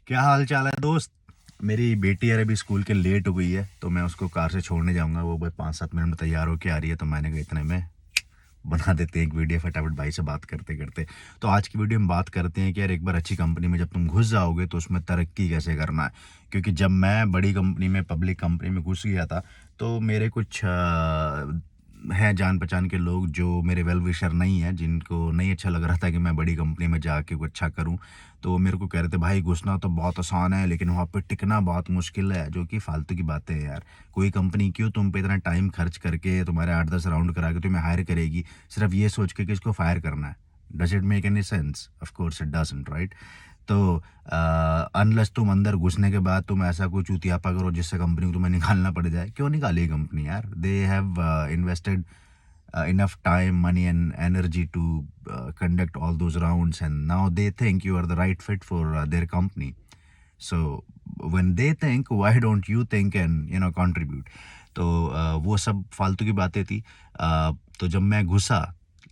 क्या हाल चाल है दोस्त। मेरी बेटी यार अभी स्कूल के लेट हो गई है, तो मैं उसको कार से छोड़ने जाऊंगा। वो भाई 5-7 मिनट में तैयार होके आ रही है, तो मैंने कहा इतने में बना देते हैं एक वीडियो फटाफट भाई से बात करते करते। तो आज की वीडियो में बात करते हैं कि यार एक बार अच्छी कंपनी में जब तुम घुस जाओगे तो उसमें तरक्की कैसे करना है। क्योंकि जब मैं बड़ी कंपनी में, पब्लिक कंपनी में घुस गया था, तो मेरे कुछ हैं जान पहचान के लोग जो मेरे वेल विशर नहीं है, जिनको नहीं अच्छा लग रहा था कि मैं बड़ी कंपनी में जाके कुछ अच्छा करूं। तो वो मेरे को कह रहे थे भाई घुसना तो बहुत आसान है लेकिन वहाँ पे टिकना बहुत मुश्किल है, जो कि फालतू की बातें हैं यार। कोई कंपनी क्यों तुम पे इतना टाइम खर्च करके तुम्हारे 8-10 राउंड करा के तुम्हें हायर करेगी सिर्फ ये सोच के कि इसको फायर करना है? Does it make any sense? Of course it doesn't, right? तो अनलेस तुम अंदर घुसने के बाद तुम ऐसा कुछ चूतियापा करो जिससे कंपनी को तुम्हें निकालना पड़ जाए। क्यों निकाली कंपनी यार? They have invested enough time, money, and energy to conduct all those rounds, and now they think you are the right fit for their company. So when they think, why don't you think and contribute? तो वो सब फालतू की बातें थी। तो जब मैं घुसा,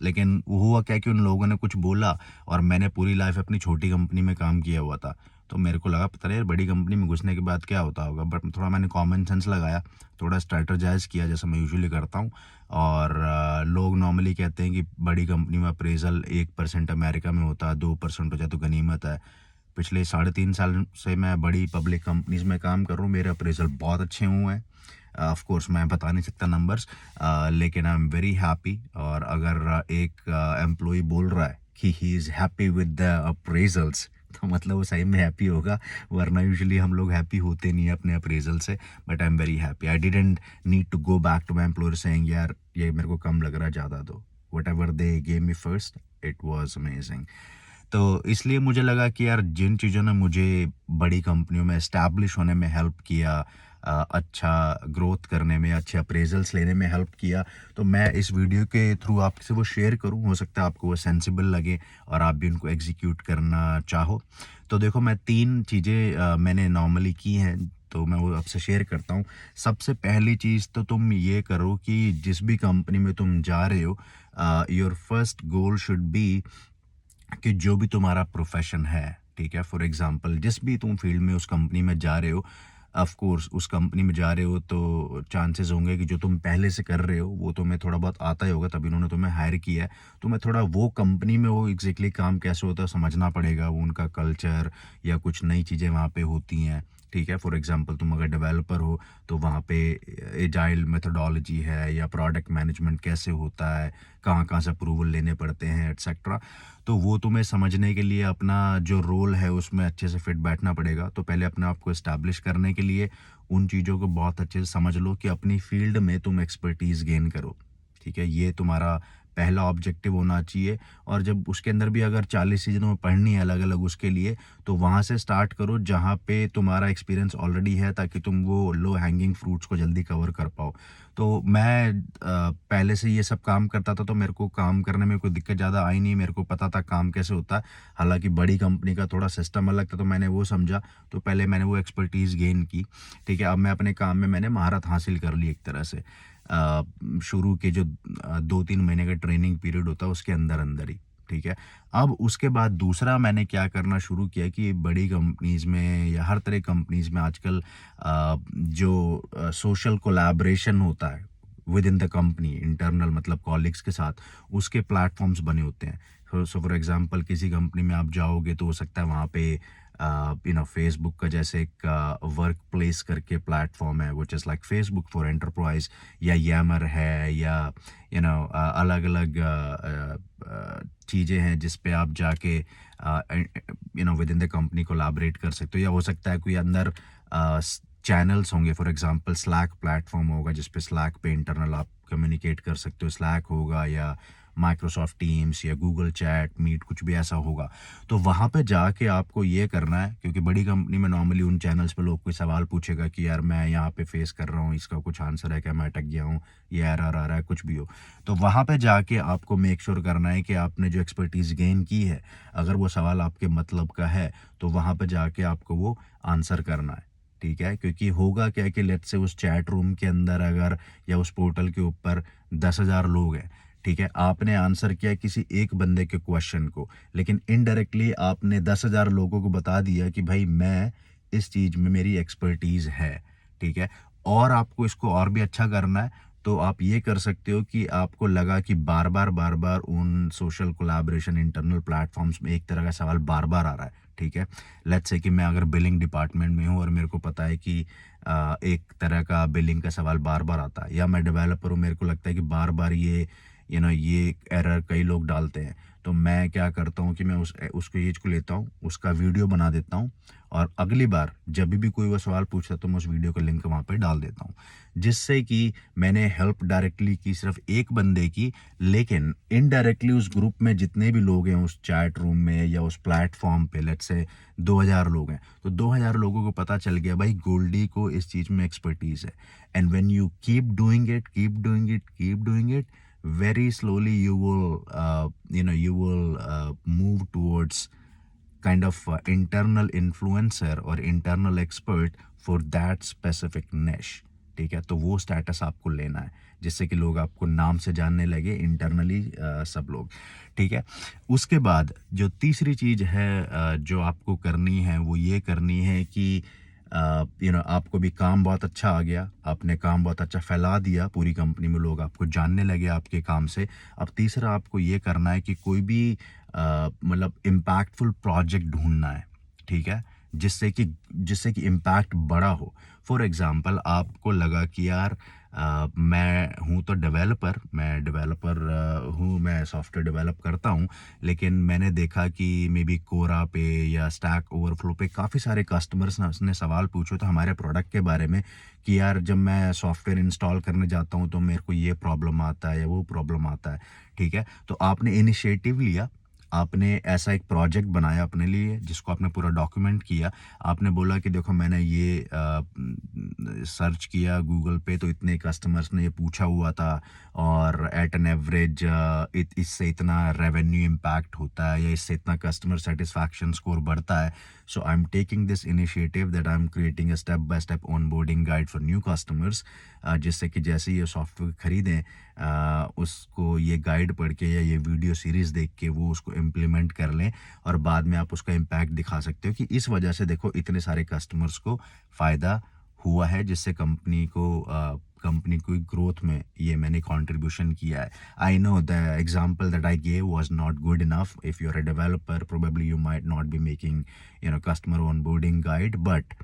लेकिन हुआ क्या कि उन लोगों ने कुछ बोला, और मैंने पूरी लाइफ अपनी छोटी कंपनी में काम किया हुआ था। तो मेरे को लगा पता नहीं यार बड़ी कंपनी में घुसने के बाद क्या होता होगा, बट थोड़ा मैंने कॉमन सेंस लगाया, थोड़ा स्ट्रेटजाइज किया जैसा मैं यूजुअली करता हूँ। और लोग नॉर्मली कहते हैं कि बड़ी कंपनी में अप्रेजल 1% अमेरिका में होता है, 2% हो जाए तो गनीमत है। पिछले 3.5 साल से मैं बड़ी पब्लिक कंपनीज में काम कर रहा हूँ, मेरे अप्रेजल बहुत अच्छे हुए हैं। ऑफ कोर्स मैं बता नहीं सकता नंबर्स, लेकिन आई एम वेरी हैप्पी। और अगर एक एम्प्लॉय बोल रहा है कि he is happy with the appraisals, तो मतलब वो सही में हैप्पी होगा, वरना यूजुअली हम लोग हैप्पी होते नहीं है अपने अप्रेजल से। But I am very happy. I didn't need to go back to my employer saying यार ये मेरे को कम लग रहा है, ज़्यादा दो। What ever they gave me first, it was amazing. तो इसलिए मुझे लगा कि यार जिन चीज़ों ने मुझे बड़ी कंपनियों में एस्टैब्लिश होने में हेल्प किया, अच्छा ग्रोथ करने में, अच्छे अप्रेजल्स लेने में हेल्प किया, तो मैं इस वीडियो के थ्रू आपसे वो शेयर करूं। हो सकता है आपको वो सेंसिबल लगे और आप भी उनको एग्जीक्यूट करना चाहो। तो देखो, मैं 3 चीज़ें मैंने नॉर्मली की हैं, तो मैं वो आपसे शेयर करता हूँ। सबसे पहली चीज़ तो तुम ये करो कि जिस भी कंपनी में तुम जा रहे हो, your first goal should be कि जो भी तुम्हारा प्रोफेशन है, ठीक है, फॉर एग्जांपल जिस भी तुम फील्ड में उस कंपनी में जा रहे हो, ऑफ कोर्स उस कंपनी में जा रहे हो तो चांसेस होंगे कि जो तुम पहले से कर रहे हो वो तुम्हें थोड़ा बहुत आता ही होगा, तभी उन्होंने तुम्हें हायर किया है। तुम्हें थोड़ा वो कंपनी में वो एग्जैक्टली काम कैसे होता है समझना पड़ेगा, वो उनका कल्चर या कुछ नई चीज़ें वहाँ पे होती हैं। ठीक है, फॉर एग्जांपल तुम अगर डेवलपर हो तो वहाँ पे एजाइल मेथोडोलॉजी है, या प्रोडक्ट मैनेजमेंट कैसे होता है, कहाँ कहाँ से अप्रूवल लेने पड़ते हैं, एट्सेट्रा। तो वो तुम्हें समझने के लिए अपना जो रोल है उसमें अच्छे से फिट बैठना पड़ेगा। तो पहले अपने आप को इस्टेब्लिश करने के लिए उन चीज़ों को बहुत अच्छे से समझ लो कि अपनी फील्ड में तुम एक्सपर्टीज़ गेन करो। ठीक है, ये तुम्हारा पहला ऑब्जेक्टिव होना चाहिए। और जब उसके अंदर भी अगर 40 चीज़ें तुम्हें पढ़नी है अलग अलग उसके लिए, तो वहाँ से स्टार्ट करो जहाँ पे तुम्हारा एक्सपीरियंस ऑलरेडी है, ताकि तुम वो लो हैंगिंग फ्रूट्स को जल्दी कवर कर पाओ। तो मैं पहले से ये सब काम करता था, तो मेरे को काम करने में कोई दिक्कत ज़्यादा आई नहीं, मेरे को पता था काम कैसे होता है। हालांकि बड़ी कंपनी का थोड़ा सिस्टम अलग था, तो मैंने वो समझा, तो पहले मैंने वो एक्सपर्टीज़ गेन की। ठीक है, अब मैं अपने काम में मैंने महारत हासिल कर ली एक तरह से। शुरू के जो 2-3 महीने का ट्रेनिंग पीरियड होता है उसके अंदर अंदर ही। ठीक है, अब उसके बाद दूसरा मैंने क्या करना शुरू किया कि बड़ी कंपनीज में या हर तरह कंपनीज में आजकल जो सोशल कोलैबोरेशन होता है with in the company, internal मतलब कॉलिग्स के साथ, उसके प्लेटफॉर्म्स बने होते हैं। सो फॉर एग्जांपल किसी कंपनी में आप जाओगे तो हो सकता है वहाँ पे फेसबुक का जैसे एक वर्क प्लेस करके प्लेटफॉर्म है, which is like Facebook for enterprise, या यामर है, या अलग अलग चीज़ें हैं जिस पे आप जाके with in the company collaborate कर सकते हो। या हो सकता है कोई अंदर चैनल्स होंगे, फॉर एग्जांपल स्लैक प्लेटफॉर्म होगा जिस पे स्लैक पे इंटरनल आप कम्युनिकेट कर सकते हो, स्लैक होगा, या माइक्रोसॉफ्ट टीम्स या गूगल चैट मीट, कुछ भी ऐसा होगा। तो वहाँ पे जाके आपको ये करना है, क्योंकि बड़ी कंपनी में नॉर्मली उन चैनल्स पे लोग कोई सवाल पूछेगा कि यार मैं यहाँ पे फेस कर रहा हूँ, इसका कुछ आंसर है क्या, मैं अटक गया हूँ, ये एरर आ रहा है, कुछ भी हो। तो वहाँ पे जाके आपको मेक श्योर करना है कि आपने जो एक्सपर्टीज़ गेन की है, अगर वो सवाल आपके मतलब का है, तो वहाँ पे जाके आपको वो आंसर करना है। ठीक है, क्योंकि होगा क्या कि लेट्स से उस चैट रूम के अंदर अगर, या उस पोर्टल के ऊपर 10,000 लोग हैं, ठीक है, आपने आंसर किया किसी एक बंदे के क्वेश्चन को, लेकिन इनडायरेक्टली आपने 10,000 लोगों को बता दिया कि भाई मैं इस चीज़ में मेरी एक्सपर्टीज़ है। ठीक है, और आपको इसको और भी अच्छा करना है तो आप ये कर सकते हो कि आपको लगा कि बार बार उन सोशल कोलैबोरेशन इंटरनल प्लेटफॉर्म्स में एक तरह का सवाल बार बार आ रहा है। ठीक है, लेट्स से कि मैं अगर बिलिंग डिपार्टमेंट में हूँ और मेरे को पता है कि एक तरह का बिलिंग का सवाल बार बार आता है, या मैं डेवलपर हूँ, मेरे को लगता है कि बार बार ये ये एरर कई लोग डालते हैं, तो मैं क्या करता हूँ कि मैं उसको एज को लेता हूँ, उसका वीडियो बना देता हूँ, और अगली बार जब भी कोई वो सवाल पूछता है तो मैं उस वीडियो का लिंक वहाँ पे डाल देता हूँ, जिससे कि मैंने हेल्प डायरेक्टली की सिर्फ एक बंदे की, लेकिन इनडायरेक्टली उस ग्रुप में जितने भी लोग हैं उस चैट रूम में या उस प्लेटफॉर्म पे, लेट्स से 2000 लोग हैं, तो 2000 लोगों को पता चल गया भाई गोल्डी को इस चीज़ में एक्सपर्टीज है। And when you keep doing it, keep doing it, very slowly you will move towards kind of internal influencer or internal expert for that specific niche। ठीक है, तो वो स्टेटस आपको लेना है जिससे कि लोग आपको नाम से जानने लगे इंटरनली, सब लोग। ठीक है, उसके बाद जो तीसरी चीज़ है जो आपको करनी है वो ये करनी है कि आपको भी काम बहुत अच्छा आ गया, आपने काम बहुत अच्छा फैला दिया, पूरी कंपनी में लोग आपको जानने लगे आपके काम से। अब तीसरा आपको ये करना है कि कोई भी मतलब इम्पैक्टफुल प्रोजेक्ट ढूंढना है। ठीक है, जिससे कि इम्पैक्ट बड़ा हो। फॉर एग्जांपल आपको लगा कि यार मैं हूँ तो डेवलपर हूँ, मैं सॉफ्टवेयर डेवलप करता हूँ, लेकिन मैंने देखा कि मे बी कोरा पे या स्टैक ओवरफ्लो पे काफ़ी सारे कस्टमर्स ने सवाल पूछे तो हमारे प्रोडक्ट के बारे में कि यार जब मैं सॉफ्टवेयर इंस्टॉल करने जाता हूँ तो मेरे को ये प्रॉब्लम आता है या वो प्रॉब्लम आता है। ठीक है, तो आपने इनिशिएटिव लिया, आपने ऐसा एक प्रोजेक्ट बनाया अपने लिए जिसको आपने पूरा डॉक्यूमेंट किया। आपने बोला कि देखो मैंने ये सर्च किया गूगल पे तो इतने कस्टमर्स ने ये पूछा हुआ था, और एट एन एवरेज इससे इतना रेवेन्यू इम्पैक्ट होता है या इससे इतना कस्टमर सेटिस्फैक्शन स्कोर बढ़ता है। So I am taking this initiative that I am creating a step by step onboarding guide for new customers, जिससे कि जैसे ये सॉफ्टवेयर खरीदें उसको ये गाइड पढ़ के या ये वीडियो सीरीज़ देख के वो उसको इम्प्लीमेंट कर लें, और बाद में आप उसका इम्पैक्ट दिखा सकते हो कि इस वजह से देखो इतने सारे कस्टमर्स को फ़ायदा हुआ है, जिससे कंपनी को ग्रोथ में ये मैंने कंट्रीब्यूशन किया है। I know the example that I gave was not good enough. If you are a developer probably you might not be making customer onboarding guide, but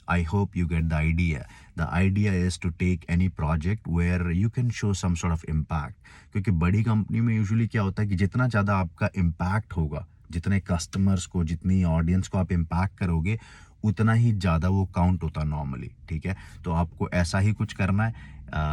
I hope you get the idea. The idea is to take any project where you can show some sort of impact. क्योंकि बड़ी company में usually क्या होता है कि जितना ज़्यादा आपका इम्पैक्ट होगा, जितने कस्टमर्स को, जितनी ऑडियंस को आप इम्पैक्ट करोगे, उतना ही ज़्यादा वो काउंट होता है नॉर्मली। ठीक है, तो आपको ऐसा ही कुछ करना है।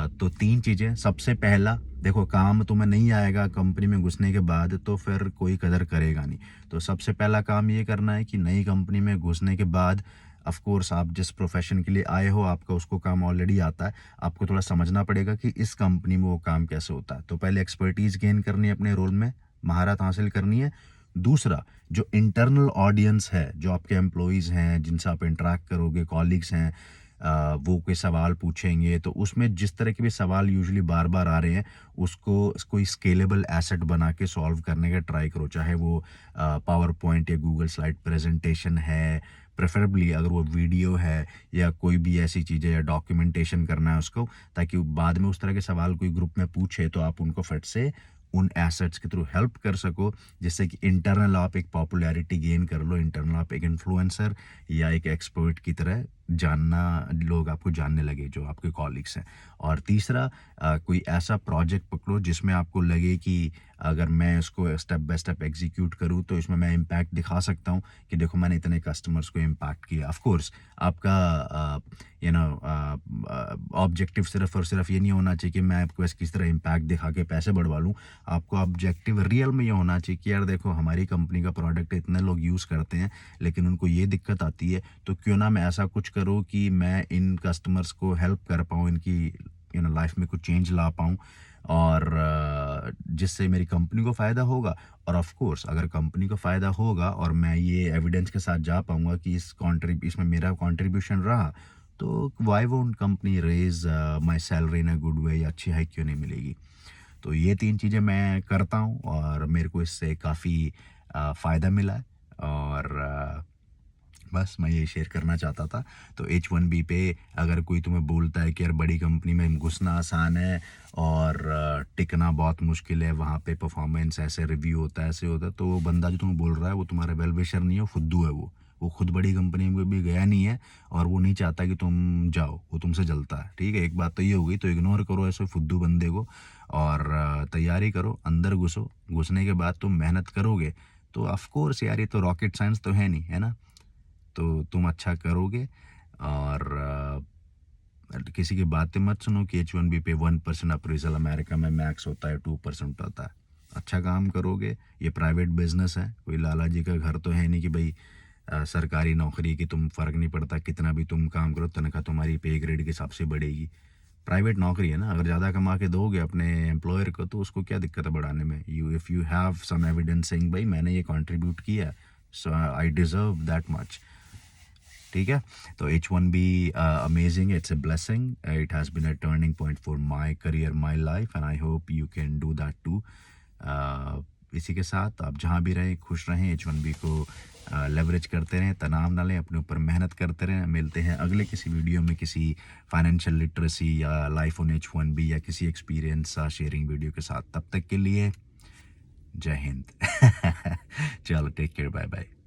तो 3 चीज़ें। सबसे पहला, देखो काम तुम्हें नहीं आएगा कंपनी में घुसने के बाद तो फिर कोई कदर करेगा नहीं। तो सबसे पहला काम ये करना है कि नई कंपनी में घुसने के बाद ऑफ कोर्स आप जिस प्रोफेशन के लिए आए हो आपका उसको काम ऑलरेडी आता है, आपको थोड़ा समझना पड़ेगा कि इस कंपनी में वो काम कैसे होता है। तो पहले एक्सपर्टीज़ गेन करनी है, अपने रोल में महारत हासिल करनी है। दूसरा, जो इंटरनल ऑडियंस है, जो आपके एम्प्लॉयज़ हैं जिनसे आप इंटरेक्ट करोगे, कॉलीग्स हैं, वो कोई सवाल पूछेंगे तो उसमें जिस तरह के भी सवाल यूजुअली बार बार आ रहे हैं उसको कोई स्केलेबल एसेट बना के सॉल्व करने का ट्राई करो, चाहे वो पावर पॉइंट या गूगल स्लाइड प्रेजेंटेशन है, प्रेफरेबली अगर वो वीडियो है या कोई भी ऐसी चीज़ें या डॉक्यूमेंटेशन करना है उसको, ताकि बाद में उस तरह के सवाल कोई ग्रुप में पूछे तो आप उनको फट से उन एसेट्स के थ्रू हेल्प कर सको, जिससे कि इंटरनल आप एक पॉपुलैरिटी गेन कर लो, इंटरनल आप एक इन्फ्लुएंसर या एक एक्सपर्ट की तरह लोग आपको जानने लगे जो आपके कॉलीग्स हैं। और तीसरा, कोई ऐसा प्रोजेक्ट पकड़ो जिसमें आपको लगे कि अगर मैं इसको स्टेप बाय स्टेप एग्जीक्यूट करूँ तो इसमें मैं इम्पैक्ट दिखा सकता हूँ कि देखो मैंने इतने कस्टमर्स को इम्पैक्ट किया। ऑफ कोर्स आपका ऑब्जेक्टिव सिर्फ और सिर्फ ये नहीं होना चाहिए कि मैं आपको किस तरह इम्पैक्ट दिखा के पैसे बढ़वा लूँ। आपको ऑब्जेक्टिव रियल में ये होना चाहिए कि यार देखो हमारी कंपनी का प्रोडक्ट इतने लोग यूज़ करते हैं लेकिन उनको ये दिक्कत आती है, तो क्यों ना मैं ऐसा कुछ करूँ कि मैं इन कस्टमर्स को हेल्प कर पाऊँ, इनकी लाइफ में कुछ चेंज ला पाऊँ, और जिससे मेरी कंपनी को फ़ायदा होगा। और ऑफ कोर्स अगर कंपनी को फ़ायदा होगा और मैं ये एविडेंस के साथ जा पाऊँगा कि इसमें मेरा कंट्रीब्यूशन रहा, तो why won't company raise my salary in a good way, या अच्छी हाइक क्यों नहीं मिलेगी। तो ये 3 चीज़ें मैं करता हूँ और मेरे को इससे काफ़ी फ़ायदा मिला है और बस मैं यही शेयर करना चाहता था। तो H1B पे अगर कोई तुम्हें बोलता है कि यार बड़ी कंपनी में घुसना आसान है और टिकना बहुत मुश्किल है, वहाँ पे परफॉर्मेंस ऐसे रिव्यू होता है, ऐसे होता है, तो वो बंदा जो तुम्हें बोल रहा है वो तुम्हारा वेल विशर नहीं है, वो फुद्दू है वो खुद बड़ी कंपनी में भी गया नहीं है और वो नहीं चाहता कि तुम जाओ, वो तुमसे जलता है। ठीक है, एक बात तो ये हो गई, तो इग्नोर करो ऐसे फुद्दू बंदे को और तैयारी करो, अंदर घुसो। घुसने के बाद तुम मेहनत करोगे तो ऑफ कोर्स यार ये तो रॉकेट साइंस तो है नहीं, है ना? तो तुम अच्छा करोगे और किसी की बातें मत सुनो कि H1B पे 1% अप्रेजल अमेरिका में मैक्स होता है, 2% होता है। अच्छा काम करोगे, ये प्राइवेट बिजनेस है, कोई लाला जी का घर तो है नहीं कि भाई सरकारी नौकरी की तुम फ़र्क नहीं पड़ता, कितना भी तुम काम करो तनख्वाह तुम्हारी पे ग्रेड के हिसाब से बढ़ेगी। प्राइवेट नौकरी है ना, अगर ज़्यादा कमा के दोगे अपने एम्प्लॉयर को तो उसको क्या दिक्कत है बढ़ाने में। If you have some evidence saying भाई मैंने ये कंट्रीब्यूट किया, so I deserve that much. ठीक है, तो H1B amazing, it's a blessing, it has been a turning point for my career, my life and I hope you can do that too. इसी के साथ आप जहाँ भी रहें खुश रहें, H1B को लेवरेज करते रहें, तनाव ना लें, अपने ऊपर मेहनत करते रहें। मिलते हैं अगले किसी वीडियो में किसी फाइनेंशियल लिटरेसी या लाइफ ऑन H1B या किसी एक्सपीरियंस शेयरिंग वीडियो के साथ। तब तक के लिए जय हिंद। चलो टेक केयर, बाय बाय।